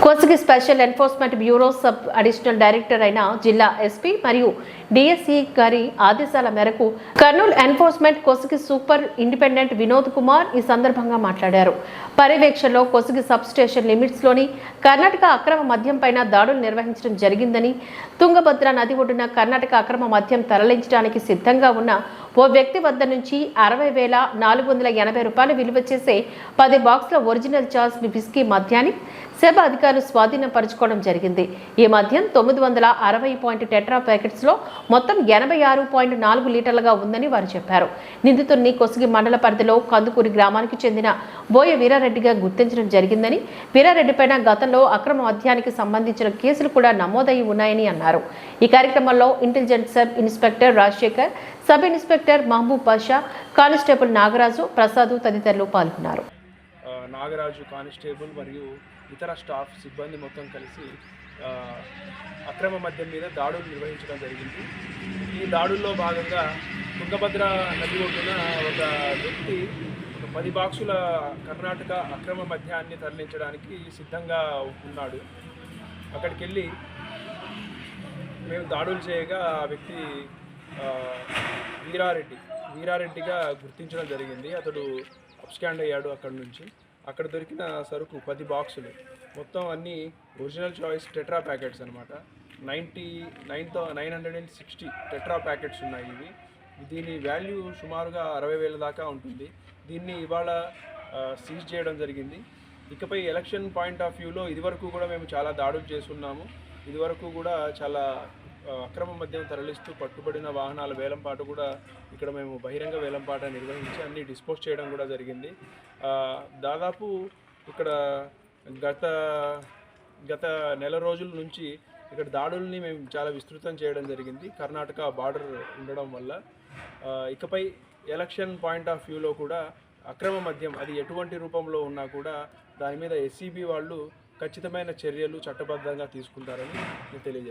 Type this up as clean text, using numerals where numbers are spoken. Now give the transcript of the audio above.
Kosgi special enforcement bureau sub additional director అయిన జిల్లా SP మరియు డిఎస్ఈ గారి ఆదేశాల మేరకు Kurnool enforcement Kosgi superintendent Vinod Kumar ఈ సందర్భంగా మాట్లాడారు. పర్యవేక్షణలో కొస్గి సబ్ స్టేషన్ లిమిట్స్ లోని కర్ణాటక అక్రమ మద్యం పైన దాడులు నిర్వహించడం జరిగిందని, తుంగభద్ర నది ఒడ్డున కర్ణాటక అక్రమ మద్యం తరలించడానికి సిద్ధంగా ఉన్న ఓ వ్యక్తి వద్ద నుంచి 60,480 రూపాయలు విలువ చేసే 10 బాక్సుల ఒరిజినల్ చార్జ్ విస్కీ మద్యాన్ని సెబ్ అధికారులు స్వాధీనపరచుకోవడం జరిగింది. ఈ మద్యం 960 టెట్రా ప్యాకెట్స్ లో మొత్తం 86.4 లీటర్లుగా ఉందని వారు చెప్పారు. నిందితుడిని కొస్గి మండల పరిధిలో కందుకూరి గ్రామానికి చెందిన బోయ వీరారెడ్డిగా గుర్తించడం జరిగిందని, వీరారెడ్డిపైన గతంలో అక్రమ మద్యానికి సంబంధించిన కేసులు కూడా నమోదై ఉన్నాయని అన్నారు. ఈ కార్యక్రమంలో intelligence sub inspector Rajashekar, sub inspector Mahaboob Pasha, constable Nagaraju, Prasad తదితరులు పాల్గొన్నారు. నాగరాజు కానిస్టేబుల్ మరియు ఇతర స్టాఫ్ సిబ్బంది మొత్తం కలిసి అక్రమ మద్యం మీద దాడులు నిర్వహించడం జరిగింది. ఈ దాడుల్లో భాగంగా తుంగభద్ర నది ఒడ్డున ఒక వ్యక్తి 10 బాక్సుల కర్ణాటక అక్రమ మద్యాన్ని తరలించడానికి సిద్ధంగా ఉన్నాడు. అక్కడికి వెళ్ళి మేము దాడులు చేయగా ఆ వ్యక్తి వీరారెడ్డిగా గుర్తించడం జరిగింది. అతడు అబ్స్కాండ్ అయ్యాడు అక్కడి నుంచి. అక్కడ దొరికిన సరుకు 10 బాక్సులు, మొత్తం అన్నీ ఒరిజినల్ చాయిస్ టెట్రా ప్యాకెట్స్ అనమాట. 960 టెట్రా ప్యాకెట్స్ ఉన్నాయి. దీని వాల్యూ సుమారుగా 60,000 దాకా ఉంటుంది. దీన్ని ఇవాళ సీజ్ చేయడం జరిగింది. ఇకపై ఎలక్షన్ పాయింట్ ఆఫ్ వ్యూలో ఇదివరకు కూడా మేము చాలా దాడులు చేస్తున్నాము. ఇదివరకు కూడా చాలా అక్రమ మద్యం తరలిస్తూ పట్టుబడిన వాహనాల వేలంపాట కూడా ఇక్కడ మేము బహిరంగ వేలంపాట నిర్వహించి అన్ని డిస్పోజ్ చేయడం కూడా జరిగింది. దాదాపు ఇక్కడ గత నెల రోజుల నుంచి ఇక్కడ దాడుల్ని మేము చాలా విస్తృతం చేయడం జరిగింది, కర్ణాటక బార్డర్ ఉండడం వల్ల. ఇకపై ఎలక్షన్ పాయింట్ ఆఫ్ వ్యూలో కూడా అక్రమ మద్యం అది ఎటువంటి రూపంలో ఉన్నా కూడా దాని మీద ఎస్సీబీ వాళ్ళు ఖచ్చితమైన చర్యలు చట్టబద్ధంగా తీసుకుంటారని నేను తెలియజేస్తాను.